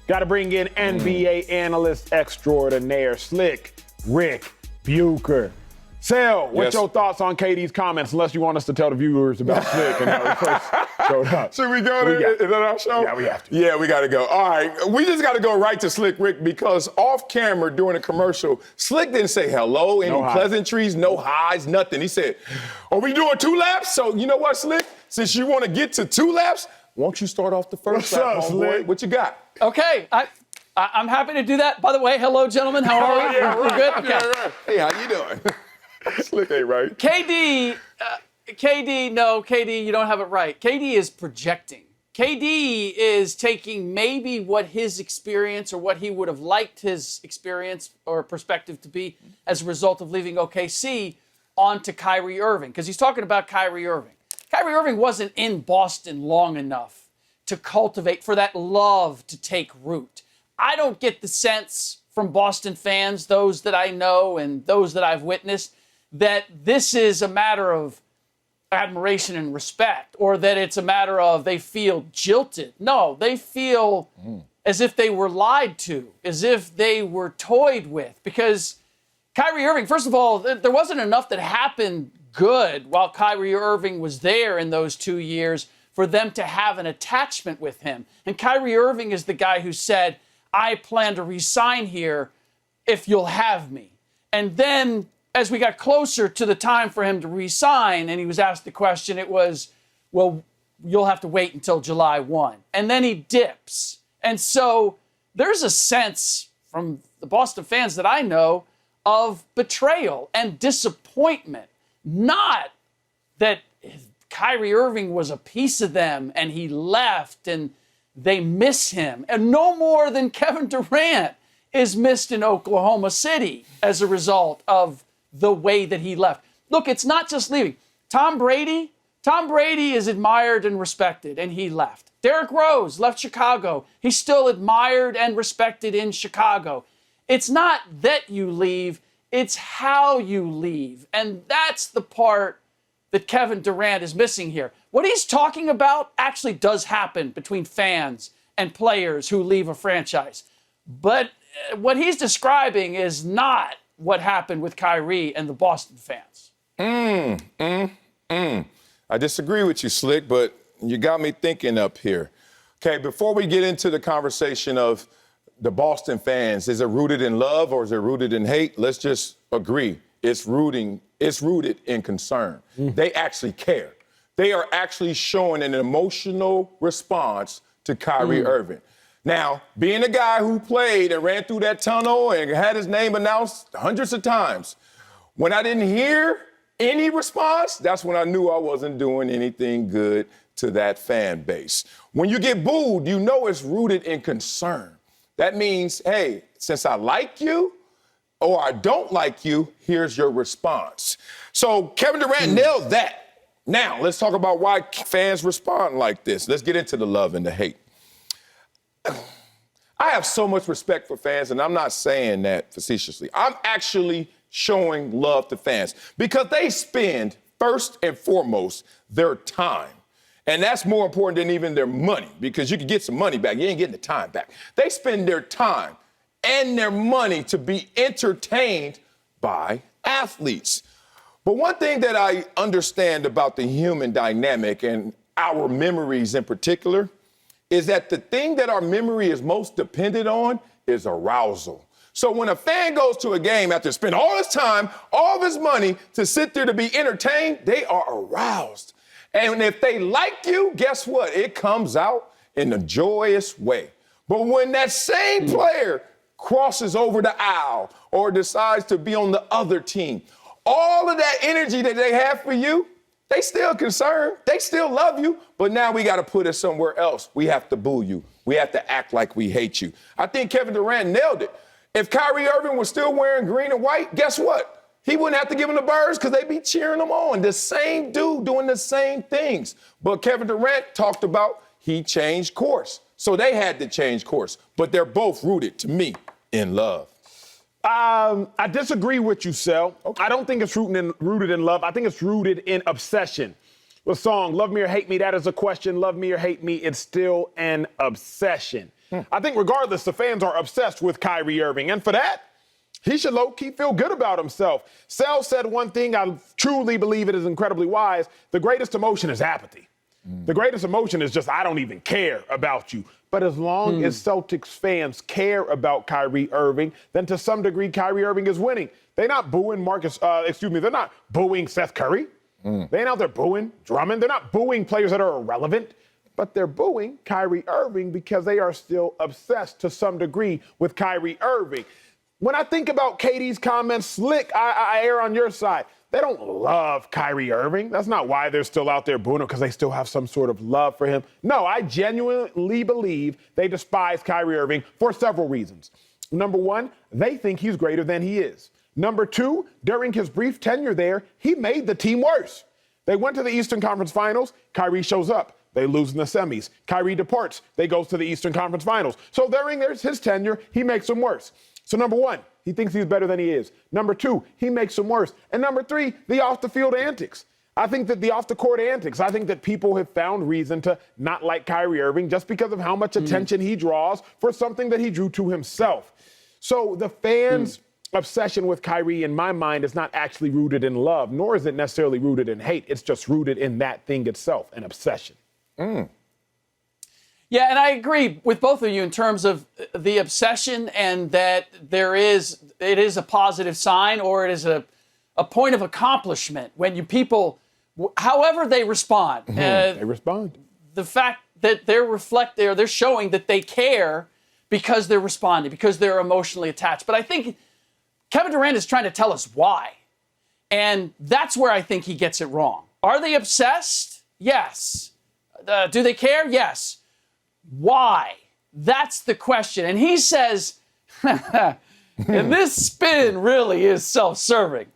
Got to bring in NBA analyst extraordinaire, Slick Ric Bucher. Sal, what's your thoughts on KD's comments, unless you want us to tell the viewers about Slick and how he first showed up? Should we go to is that our show? Yeah, we have to. Yeah, we got to go. All right, we just got to go right to Slick Ric because off camera during a commercial, Slick didn't say hello, any pleasantries, no highs, nothing. He said, are we doing 2 laps? So you know what, Slick? Since you want to get to 2 laps, won't you start off the first lap, homeboy? What you got? Okay, I'm happy to do that. By the way, hello, gentlemen. How are we? Yeah, We're right. good? Okay. Yeah, right. Hey, how you doing? Slick ain't right. KD, you don't have it right. KD is projecting. KD is taking maybe what his experience or what he would have liked his experience or perspective to be as a result of leaving OKC onto Kyrie Irving, because he's talking about Kyrie Irving. Kyrie Irving wasn't in Boston long enough to cultivate, for that love to take root. I don't get the sense from Boston fans, those that I know and those that I've witnessed, that this is a matter of admiration and respect, or that it's a matter of they feel jilted. No, they feel as if they were lied to, as if they were toyed with. Because Kyrie Irving, first of all, there wasn't enough that happened good while Kyrie Irving was there in those 2 years for them to have an attachment with him. And Kyrie Irving is the guy who said, I plan to resign here if you'll have me. And then as we got closer to the time for him to resign and he was asked the question, it was, well, you'll have to wait until July 1. And then he dips. And so there's a sense from the Boston fans that I know of betrayal and disappointment. Not that Kyrie Irving was a piece of them and he left and they miss him. And no more than Kevin Durant is missed in Oklahoma City as a result of the way that he left. Look, it's not just leaving. Tom Brady is admired and respected, and he left. Derrick Rose left Chicago. He's still admired and respected in Chicago. It's not that you leave, it's how you leave. And that's the part that Kevin Durant is missing here. What he's talking about actually does happen between fans and players who leave a franchise. But what he's describing is not what happened with Kyrie and the Boston fans. I disagree with you, Slick, but you got me thinking up here. Okay, before we get into the conversation of the Boston fans, is it rooted in love or is it rooted in hate? Let's just agree. It's rooted in concern. They actually care. They are actually showing an emotional response to Kyrie Irving. Now, being a guy who played and ran through that tunnel and had his name announced hundreds of times, when I didn't hear any response, that's when I knew I wasn't doing anything good to that fan base. When you get booed, you know it's rooted in concern. That means, hey, since I like you or I don't like you, here's your response. So Kevin Durant nailed that. Now, let's talk about why fans respond like this. Let's get into the love and the hate. I have so much respect for fans, and I'm not saying that facetiously. I'm actually showing love to fans because they spend, first and foremost, their time. And that's more important than even their money, because you can get some money back. You ain't getting the time back. They spend their time and their money to be entertained by athletes. But one thing that I understand about the human dynamic and our memories in particular is that the thing that our memory is most dependent on is arousal. So when a fan goes to a game after spending all his time, all of his money to sit there to be entertained, they are aroused. And if they like you, guess what? It comes out in a joyous way. But when that same player crosses over the aisle or decides to be on the other team, all of that energy that they have for you, they still concerned. They still love you. But now we got to put it somewhere else. We have to boo you. We have to act like we hate you. I think Kevin Durant nailed it. If Kyrie Irving was still wearing green and white, guess what? He wouldn't have to give him the birds because they'd be cheering him on. The same dude doing the same things. But Kevin Durant talked about he changed course. So they had to change course. But they're both rooted, to me, in love. I disagree with you, Sel. Okay. I don't think it's rooted in love. I think it's rooted in obsession. The song, Love Me or Hate Me, that is a question. Love me or hate me, it's still an obsession. I think regardless, the fans are obsessed with Kyrie Irving. And for that, he should low-key feel good about himself. Sel said one thing, I truly believe it is incredibly wise. The greatest emotion is apathy. The greatest emotion is just, I don't even care about you. But as long as Celtics fans care about Kyrie Irving, then to some degree, Kyrie Irving is winning. They're not booing they're not booing Seth Curry. They ain't out there booing Drummond. They're not booing players that are irrelevant. But they're booing Kyrie Irving because they are still obsessed to some degree with Kyrie Irving. When I think about KD's comments, Slick, I err on your side. They don't love Kyrie Irving. That's not why they're still out there booing him, because they still have some sort of love for him. No, I genuinely believe they despise Kyrie Irving for several reasons. Number one, they think he's greater than he is. Number two, during his brief tenure there, he made the team worse. They went to the Eastern Conference Finals. Kyrie shows up. They lose in the semis. Kyrie departs. They go to the Eastern Conference Finals. So during his tenure, he makes them worse. So number one, he thinks he's better than he is. Number two, he makes them worse. And number three, the off-the-field antics. I think that the off-the-court antics, I think that people have found reason to not like Kyrie Irving just because of how much attention he draws for something that he drew to himself. So the fans' obsession with Kyrie, in my mind, is not actually rooted in love, nor is it necessarily rooted in hate. It's just rooted in that thing itself, an obsession. Yeah, and I agree with both of you in terms of the obsession and that it is a positive sign, or it is a point of accomplishment when people, however they respond. They respond. The fact that they're showing that they care because they're responding, because they're emotionally attached. But I think Kevin Durant is trying to tell us why. And that's where I think he gets it wrong. Are they obsessed? Yes. Do they care? Yes. Why? That's the question. And he says, and this spin really is self-serving.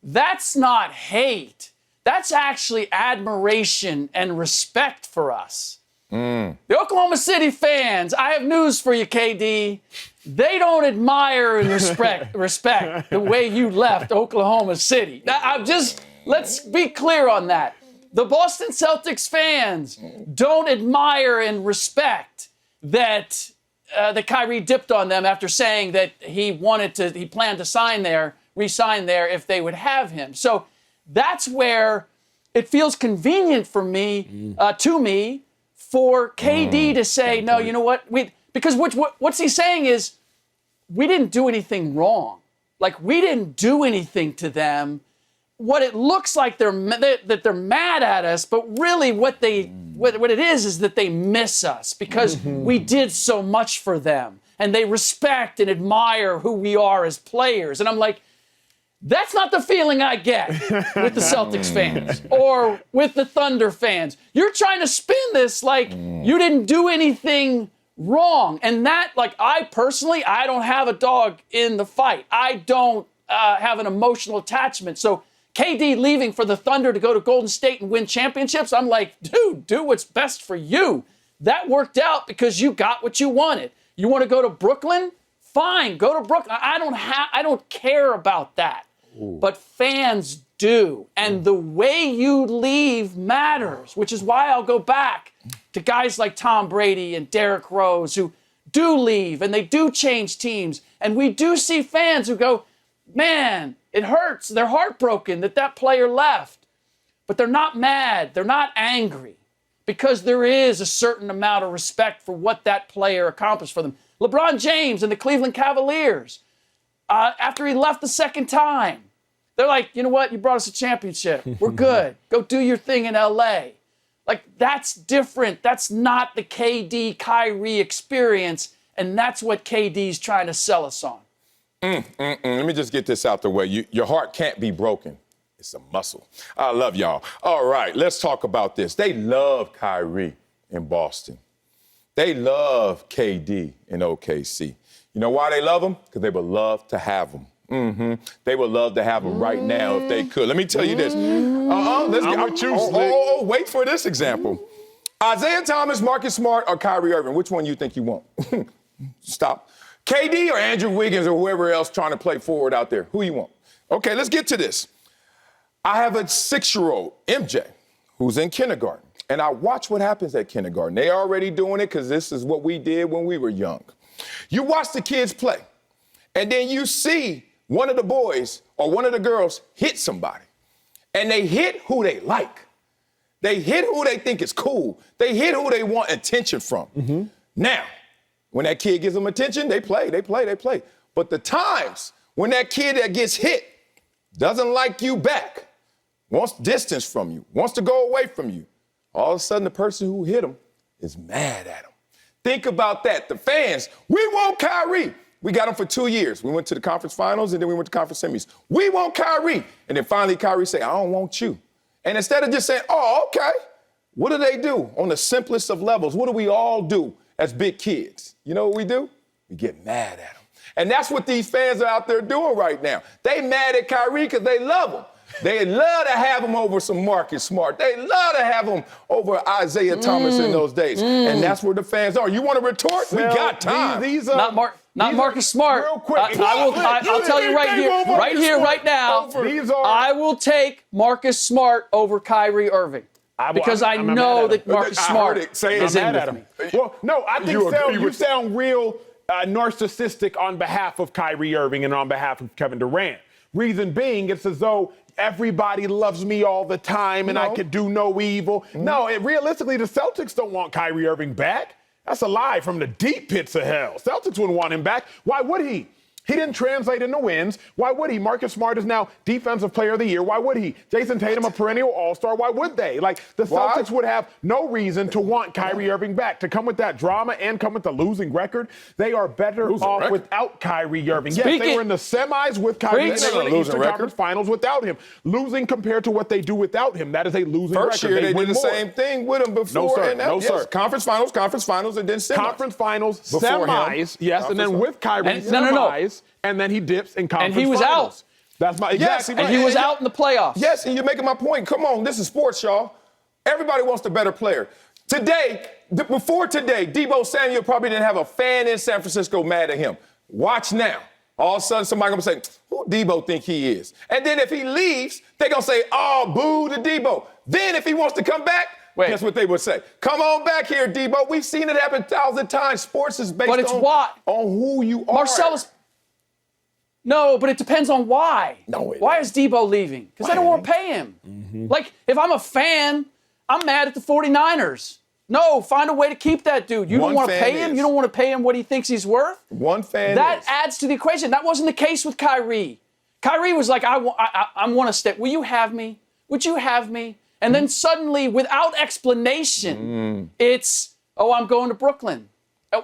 That's not hate. That's actually admiration and respect for us. The Oklahoma City fans, I have news for you, KD. They don't admire and respect the way you left Oklahoma City. Now, let's be clear on that. The Boston Celtics fans don't admire and respect that Kyrie dipped on them after saying that he planned to re-sign there if they would have him. So that's where it feels convenient for me, for KD to say, no, you know what? Because what's he saying is, we didn't do anything wrong. Like, we didn't do anything to them. What it looks like that they're mad at us, but really what it is that they miss us because we did so much for them, and they respect and admire who we are as players. And I'm like, that's not the feeling I get with the Celtics fans or with the Thunder fans. You're trying to spin this like you didn't do anything wrong, and that, like, I don't have a dog in the fight. I don't have an emotional attachment. So KD leaving for the Thunder to go to Golden State and win championships, I'm like, dude, do what's best for you. That worked out because you got what you wanted. You want to go to Brooklyn? Fine, go to Brooklyn. I don't care about that. Ooh. But fans do. And the way you leave matters, which is why I'll go back to guys like Tom Brady and Derrick Rose who do leave and they do change teams. And we do see fans who go, man, it hurts. They're heartbroken that player left. But they're not mad. They're not angry because there is a certain amount of respect for what that player accomplished for them. LeBron James and the Cleveland Cavaliers, after he left the second time, they're like, you know what? You brought us a championship. We're good. Go do your thing in L.A. Like, that's different. That's not the KD Kyrie experience, and that's what KD's trying to sell us on. Let me just get this out the way. Your heart can't be broken. It's a muscle. I love y'all. All right, let's talk about this. They love Kyrie in Boston. They love KD in OKC. You know why they love him? Because they would love to have him. They would love to have him right now if they could. Let me tell you this. Wait for this example. Isaiah Thomas, Marcus Smart, or Kyrie Irving, which one you think you want? Stop. KD or Andrew Wiggins or whoever else trying to play forward out there? Who you want? Okay, let's get to this. I have a 6-year-old, MJ, who's in kindergarten. and I watch what happens at kindergarten. They already doing it because this is what we did when we were young. You watch the kids play, and then you see one of the boys or one of the girls hit somebody, and they hit who they like. They hit who they think is cool. They hit who they want attention from. Mm-hmm. Now, when that kid gives them attention, they play. But the times when that kid that gets hit doesn't like you back, wants distance from you, wants to go away from you, all of a sudden the person who hit him is mad at him. Think about that. The fans, we want Kyrie. We got him for 2 years. We went to the conference finals, and then we went to conference semis. We want Kyrie. And then finally Kyrie say, I don't want you. And instead of just saying, oh, okay, what do? On the simplest of levels, what do we all do as big kids? You know what we do? We get mad at him. And that's what these fans are out there doing right now. They mad at Kyrie because they love him. They love to have him over some Marcus Smart. They love to have him over Isaiah Thomas in those days. And that's where the fans are. You want to retort? We got time. Not Marcus Smart. Real quick. I'll tell you right now. I will take Marcus Smart over Kyrie Irving. Because I know that Marcus Smart is in with me. Well, no, I think you sound real narcissistic on behalf of Kyrie Irving and on behalf of Kevin Durant. Reason being, it's as though everybody loves me all the time and I can do no evil. No, realistically, the Celtics don't want Kyrie Irving back. That's a lie from the deep pits of hell. Celtics wouldn't want him back. Why would he? He didn't translate into wins. Why would he? Marcus Smart is now Defensive Player of the Year. Why would he? Jason Tatum, a perennial All-Star. Why would they? Like, the Celtics would have no reason to want Kyrie Irving back. To come with that drama and come with the losing record, they are better off without Kyrie Irving. Yes, they were in the semis with Kyrie. They were in the Eastern Conference Finals without him. Losing compared to what they do without him, that is a losing record. First year, they did the same thing with him before. No, sir. Conference finals, and then semis. Conference finals, semis, yes, and then with Kyrie, semis. And then he dips in conference. And he was finals. out. That's my exactly. And he was out in the playoffs. Yes, and you're making my point. Come on, this is sports, y'all. Everybody wants the better player. Before today, Deebo Samuel probably didn't have a fan in San Francisco mad at him. Watch now. All of a sudden, somebody gonna say, who Deebo think he is? And then if he leaves, they gonna say, oh, boo to Deebo. Then if he wants to come back, guess what they would say? Come on back here, Deebo. We've seen it happen 1,000 times. Sports is based on who you are. Marcellus. No, but it depends on why. Why is Deebo leaving? Because they don't want to pay him. Mm-hmm. Like, if I'm a fan, I'm mad at the 49ers. No, find a way to keep that dude. You don't want to pay him? You don't want to pay him what he thinks he's worth? That adds to the equation. That wasn't the case with Kyrie. Kyrie was like, I want to stay. Will you have me? Would you have me? And then suddenly, without explanation, it's, oh, I'm going to Brooklyn.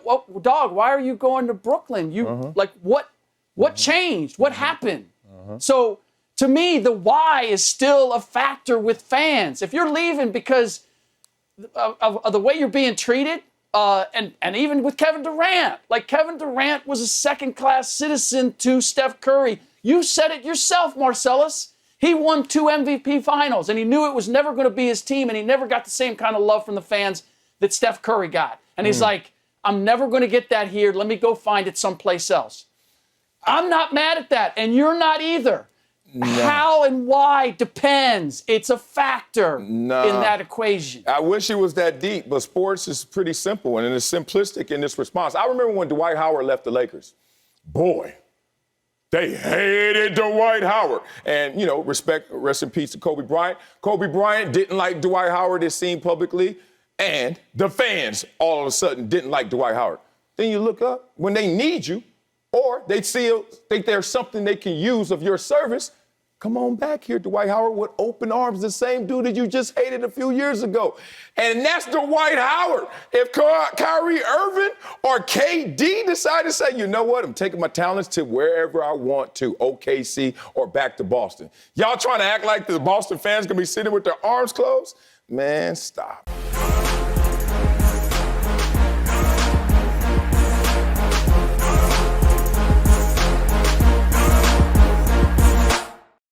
Well, dog, why are you going to Brooklyn? Like, what changed? What happened? So, to me, the why is still a factor with fans. If you're leaving because of the way you're being treated, and even with Kevin Durant, like Kevin Durant was a second-class citizen to Steph Curry. You said it yourself, Marcellus. He won 2 MVP finals, and he knew it was never going to be his team, and he never got the same kind of love from the fans that Steph Curry got. And he's like, I'm never going to get that here. Let me go find it someplace else. I'm not mad at that, and you're not either. No. How and why depends. It's a factor in that equation. I wish it was that deep, but sports is pretty simple, and it's simplistic in this response. I remember when Dwight Howard left the Lakers. Boy, they hated Dwight Howard. And, you know, rest in peace to Kobe Bryant. Kobe Bryant didn't like Dwight Howard, as seen publicly, and the fans all of a sudden didn't like Dwight Howard. Then you look up when they need you, or they think there's something they can use of your service. Come on back here, Dwight Howard, with open arms, the same dude that you just hated a few years ago. And that's Dwight Howard. If Kyrie Irving or KD decide to say, you know what, I'm taking my talents to wherever I want to, OKC or back to Boston. Y'all trying to act like the Boston fans gonna be sitting with their arms closed? Man, stop.